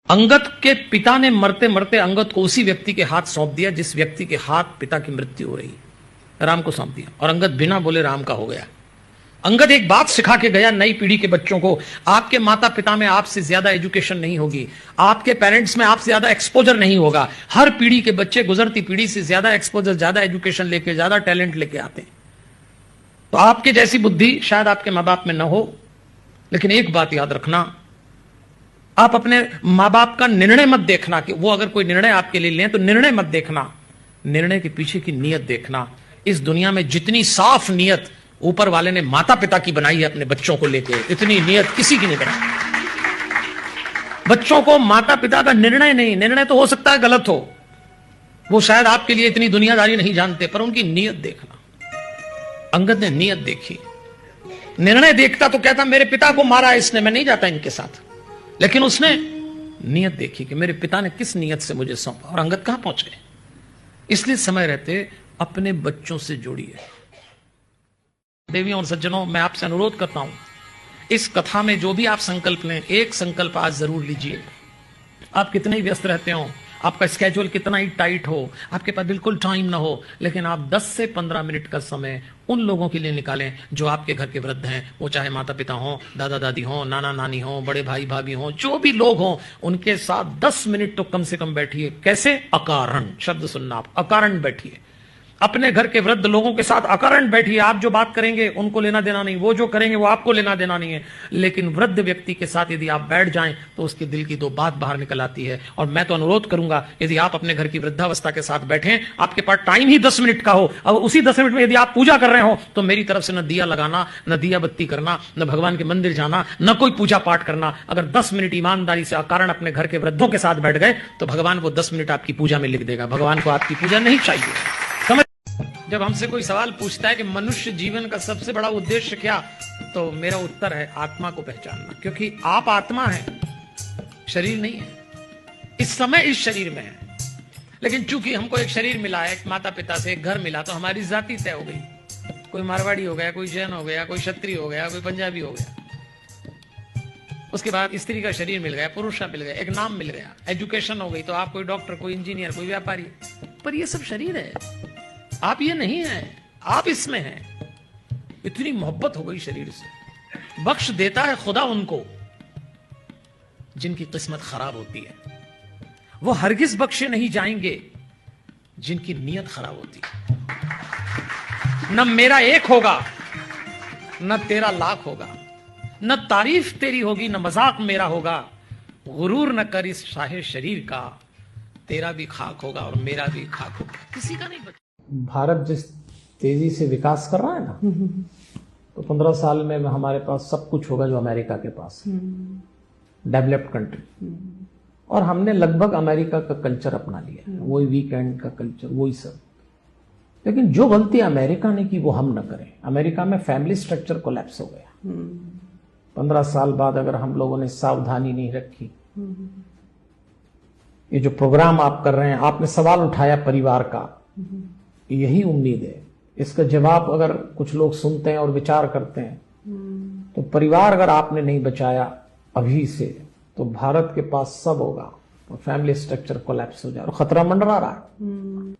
अंगद के पिता ने मरते मरते अंगद को उसी व्यक्ति के हाथ सौंप दिया जिस व्यक्ति के हाथ पिता की मृत्यु हो रही, राम को सौंप दिया और अंगद बिना बोले राम का हो गया। अंगद एक बात सिखा के गया नई पीढ़ी के बच्चों को, आपके माता पिता में आपसे ज्यादा एजुकेशन नहीं होगी, आपके पेरेंट्स में आपसे ज्यादा एक्सपोजर नहीं होगा। हर पीढ़ी के बच्चे गुजरती पीढ़ी से ज्यादा एक्सपोजर, ज्यादा एजुकेशन लेके, ज्यादा टैलेंट लेके आते हैं। तो आपके जैसी बुद्धि शायद आपके माँ बाप में न हो, लेकिन एक बात याद रखना, आप अपने माँ बाप का निर्णय मत देखना कि वो अगर कोई निर्णय आपके लिए लें तो निर्णय मत देखना, निर्णय के पीछे की नीयत देखना। इस दुनिया में जितनी साफ नीयत ऊपर वाले ने माता पिता की बनाई है अपने बच्चों को लेकर, इतनी नीयत किसी की नहीं बनाई। बच्चों को माता पिता का निर्णय नहीं, निर्णय तो हो सकता है गलत हो, वो शायद आपके लिए इतनी दुनियादारी नहीं जानते, पर उनकी नीयत देखना। अंगद ने नीयत देखी। निर्णय देखता तो कहता मेरे पिता को मारा इसने, मैं नहीं जाता इनके साथ, लेकिन उसने नीयत देखी कि मेरे पिता ने किस नीयत से मुझे सौंपा और अंगद कहां पहुंच गए। इसलिए समय रहते अपने बच्चों से जोड़िए। देवियों और सज्जनों, मैं आपसे अनुरोध करता हूं, इस कथा में जो भी आप संकल्प लें, एक संकल्प आज जरूर लीजिए। आप कितने ही व्यस्त रहते हो, आपका स्केड्यूल कितना ही टाइट हो, आपके पास बिल्कुल टाइम ना हो, लेकिन आप 10 से 15 मिनट का समय उन लोगों के लिए निकालें जो आपके घर के वृद्ध हैं। वो चाहे माता पिता हो, दादा दादी हो, नाना नानी हो, बड़े भाई भाभी हो, जो भी लोग हों, उनके साथ 10 मिनट तो कम से कम बैठिए। कैसे? अकारण शब्द सुनना, आप अकारण बैठिए। अपने घर के वृद्ध लोगों के साथ अकारण बैठिए। आप जो बात करेंगे उनको लेना देना नहीं, वो जो करेंगे वो आपको लेना देना नहीं है, लेकिन वृद्ध व्यक्ति के साथ यदि आप बैठ जाएं तो उसके दिल की दो बात बाहर निकल आती है। और मैं तो अनुरोध करूंगा, यदि आप अपने घर की वृद्धावस्था के साथ बैठें, आपके पास टाइम ही 10 मिनट का हो, और उसी 10 मिनट में यदि आप पूजा कर रहे हो, तो मेरी तरफ से न दिया लगाना, न दिया बत्ती करना, न भगवान के मंदिर जाना, न कोई पूजा पाठ करना। अगर 10 मिनट ईमानदारी से अकारण अपने घर के वृद्धों के साथ बैठ गए तो भगवान वो 10 मिनट आपकी पूजा में लिख देगा। भगवान को आपकी पूजा नहीं चाहिए। जब हमसे कोई सवाल पूछता है कि मनुष्य जीवन का सबसे बड़ा उद्देश्य क्या, तो मेरा उत्तर है आत्मा को पहचानना, क्योंकि आप आत्मा हैं, शरीर नहीं है। इस समय इस शरीर में है, लेकिन चूंकि हमको एक शरीर मिला है, एक माता पिता से एक घर मिला, तो हमारी जाति तय हो गई। कोई मारवाड़ी हो गया, कोई जैन हो गया, कोई क्षत्रिय हो गया, कोई पंजाबी हो गया। उसके बाद स्त्री का शरीर मिल गया, पुरुष का मिल गया, एक नाम मिल गया, एजुकेशन हो गई, तो आप कोई डॉक्टर, कोई इंजीनियर, कोई व्यापारी। पर ये सब शरीर है, आप ये नहीं है, आप इसमें हैं। इतनी मोहब्बत हो गई शरीर से। बख्श देता है खुदा उनको जिनकी किस्मत खराब होती है, वो हरगिज बख्शे नहीं जाएंगे जिनकी नीयत खराब होती है। न मेरा एक होगा, न तेरा लाख होगा, न तारीफ तेरी होगी, न मजाक मेरा होगा। गुरूर न कर इस शाहे शरीर का, तेरा भी खाक होगा और मेरा भी खाक होगा, किसी का नहीं बचा। भारत जिस तेजी से विकास कर रहा है ना, तो 15 साल में हमारे पास सब कुछ होगा जो अमेरिका के पास है, डेवलप्ड कंट्री। और हमने लगभग अमेरिका का कल्चर अपना लिया, वही वीकेंड का कल्चर, वही सब। लेकिन जो गलती अमेरिका ने की वो हम न करें। अमेरिका में फैमिली स्ट्रक्चर कोलैप्स हो गया। 15 साल बाद अगर हम लोगों ने सावधानी नहीं रखी, ये जो प्रोग्राम आप कर रहे हैं, आपने सवाल उठाया परिवार का, यही उम्मीद है। इसका जवाब अगर कुछ लोग सुनते हैं और विचार करते हैं, तो परिवार अगर आपने नहीं बचाया अभी से, तो भारत के पास सब होगा और फैमिली स्ट्रक्चर कोलैप्स हो जाए और खतरा मंडरा रहा है।